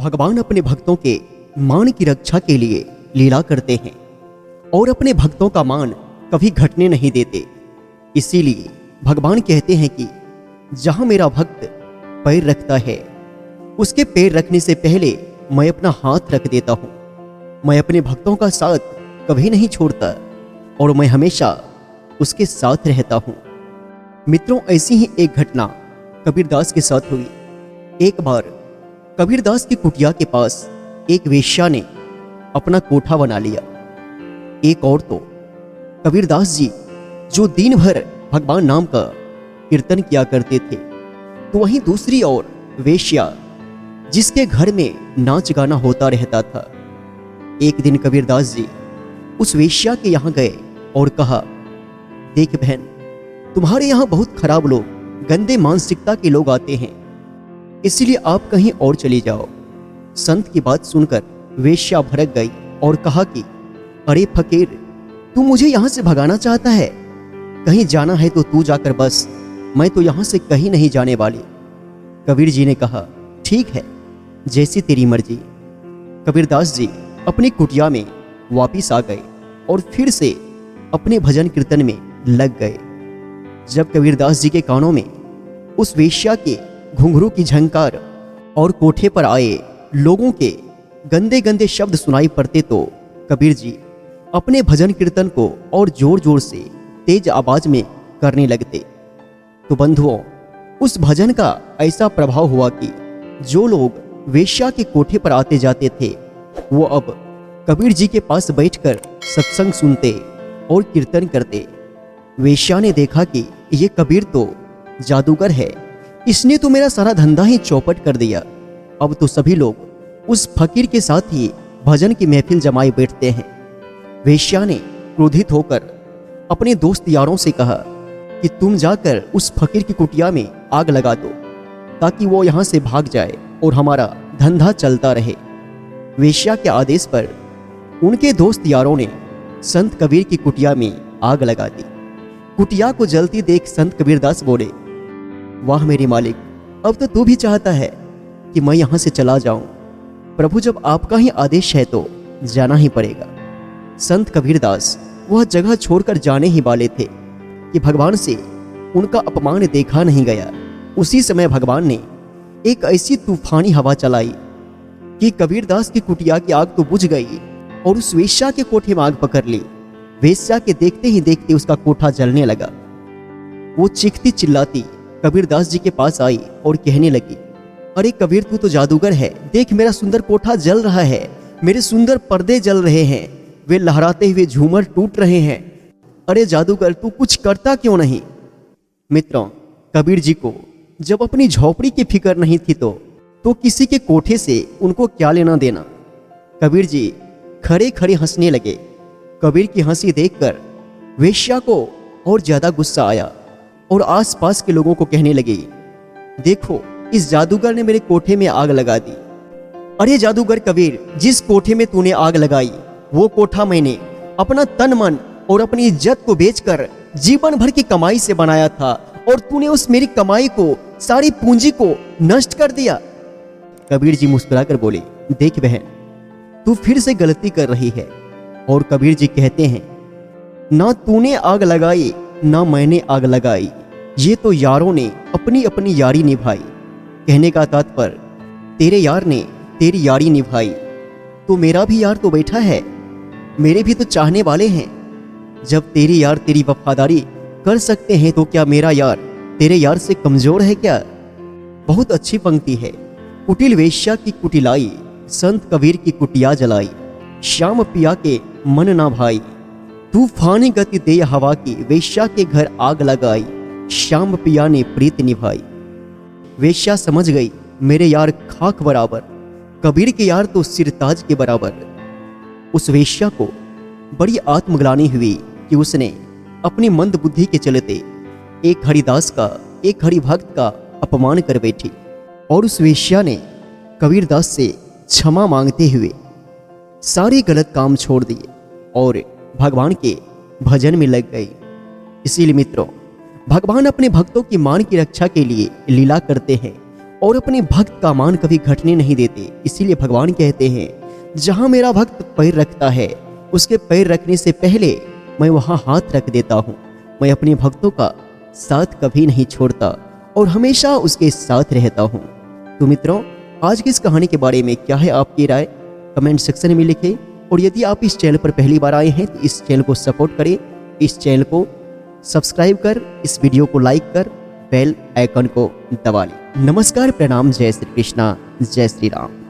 भगवान अपने भक्तों के मान की रक्षा के लिए लीला करते हैं और अपने भक्तों का मान कभी घटने नहीं देते। इसीलिए भगवान कहते हैं कि जहां मेरा भक्त पैर रखता है उसके पैर रखने से पहले मैं अपना हाथ रख देता हूं। मैं अपने भक्तों का साथ कभी नहीं छोड़ता और मैं हमेशा उसके साथ रहता हूं। मित्रों, ऐसी ही एक घटना कबीरदास के साथ हुई। एक बार कबीरदास की कुटिया के पास एक वेश्या ने अपना कोठा बना लिया। एक और तो कबीरदास जी जो दिन भर भगवान नाम का कीर्तन किया करते थे, तो वहीं दूसरी ओर वेश्या जिसके घर में नाच गाना होता रहता था। एक दिन कबीरदास जी उस वेश्या के यहाँ गए और कहा, देख बहन, तुम्हारे यहाँ बहुत खराब लोग, गंदे मानसिकता के लोग आते हैं, इसलिए आप कहीं और चली जाओ। संत की बात सुनकर वेश्या भड़क गई और कहा कि अरे फकीर, तू मुझे यहाँ से भगाना चाहता है? कहीं जाना है तो तू जाकर बस, मैं तो यहाँ से कहीं नहीं जाने वाली। कबीर जी ने कहा, ठीक है, जैसी तेरी मर्जी। कबीरदास जी अपनी कुटिया में वापिस आ गए और फिर से अपने भजन कीर्तन में लग गए। जब कबीरदास जी के कानों में उस वेश्या के घुंघरू की झंकार और कोठे पर आए लोगों के गंदे गंदे शब्द सुनाई पड़ते, तो कबीर जी अपने भजन कीर्तन को और जोर जोर से तेज आवाज में करने लगते। तो बंधुओं, उस भजन का ऐसा प्रभाव हुआ कि जो लोग वेश्या के कोठे पर आते जाते थे, वो अब कबीर जी के पास बैठकर सत्संग सुनते और कीर्तन करते। वेश्या ने देखा कि ये कबीर तो जादूगर है, इसने तो मेरा सारा धंधा ही चौपट कर दिया। अब तो सभी लोग उस फकीर के साथ ही भजन की महफिल जमाए बैठते हैं। वेश्या ने क्रोधित होकर अपने दोस्त यारों से कहा कि तुम जाकर उस फकीर की कुटिया में आग लगा दो, ताकि वो यहाँ से भाग जाए और हमारा धंधा चलता रहे। वेश्या के आदेश पर उनके दोस्त यारों ने संत कबीर की कुटिया में आग लगा दी। कुटिया को जलती देख संत कबीरदास बोले, वाह मेरे मालिक, अब तो तू भी चाहता है कि मैं यहाँ से चला जाऊं। प्रभु, जब आपका ही आदेश है तो जाना ही पड़ेगा। संत कबीरदास वह जगह छोड़कर जाने ही वाले थे कि भगवान से उनका अपमान देखा नहीं गया। उसी समय भगवान ने एक ऐसी तूफानी हवा चलाई कि कबीरदास की कुटिया की आग तो बुझ गई और उस वेश्या के कोठे में आग पकड़ ली। वेश्या के देखते ही देखते उसका कोठा जलने लगा। वो चीखती चिल्लाती कबीरदास जी के पास आई और कहने लगी, अरे कबीर, तू तो जादूगर है, देख मेरा सुंदर कोठा जल रहा है, मेरे सुंदर पर्दे जल रहे हैं, वे लहराते हुए झूमर टूट रहे हैं। अरे जादूगर, तू कुछ करता क्यों नहीं? मित्रों, कबीर जी को जब अपनी झोपड़ी की फिक्र नहीं थी तो किसी के कोठे से उनको क्या लेना देना। कबीर जी खड़े खड़े हंसने लगे। कबीर की हंसी देखकर वेश्या को और ज्यादा गुस्सा आया और आसपास के लोगों को कहने लगी, देखो, इस जादूगर ने मेरे कोठे में आग लगा दी। अरे जादूगर कबीर, जिस कोठे में तूने आग लगाई वो कोठा मैंने अपना तन मन और अपनी इज्जत को बेचकर जीवन भर की कमाई से बनाया था, और तूने उस मेरी कमाई को, सारी पूंजी को नष्ट कर दिया। कबीर जी मुस्कुराकर बोले, देख बहन, तू फिर से गलती कर रही है। और कबीर जी कहते हैं, ना तूने आग लगाई ना मैंने आग लगाई, ये तो यारों ने अपनी अपनी यारी निभाई। कहने का तात्पर्य, तेरे यार ने तेरी यारी निभाई तो मेरा भी यार तो बैठा है, मेरे भी तो चाहने वाले हैं। जब तेरी यार तेरी वफादारी कर सकते हैं तो क्या मेरा यार तेरे यार से कमजोर है क्या? बहुत अच्छी पंक्ति है। कुटिल वेश्या की कुटिलाई, संत कबीर की कुटिया जलाई, श्याम पिया के मन ना भाई, तूफानी गति दे हवा की, वेश्या के घर आग लगाई, श्याम पिया ने प्रीत निभाई। वेश्या समझ गई, मेरे यार खाक बराबर, कबीर के यार तो सिरताज के बराबर। उस वेश्या को बड़ी आत्मग्लानि हुई कि उसने अपनी मंद बुद्धि के चलते एक हरिदास का, एक हरिभक्त का अपमान कर बैठी, और उस वेश्या ने कबीरदास से क्षमा मांगते हुए सारे गलत काम छोड़ दिए और भगवान के भजन में लग गई। इसीलिए मित्रों, भगवान अपने भक्तों की मान की रक्षा के लिए लीला करते हैं और अपने भक्त का मान कभी घटने नहीं देते। इसीलिए भगवान कहते हैं, जहां मेरा भक्त पैर रखता है उसके पैर रखने से पहले मैं वहां हाथ रख देता हूं। मैं अपने भक्तों का साथ कभी नहीं छोड़ता और हमेशा उसके साथ रहता हूं। तो मित्रों, आज की इस कहानी के बारे में क्या है आपकी राय, कमेंट सेक्शन में लिखें। और यदि आप इस चैनल पर पहली बार आए हैं तो इस चैनल को सपोर्ट करें, इस चैनल को सब्सक्राइब कर, इस वीडियो को लाइक कर, बेल आइकन को दबा लें। नमस्कार, प्रणाम, जय श्री कृष्णा, जय श्री राम।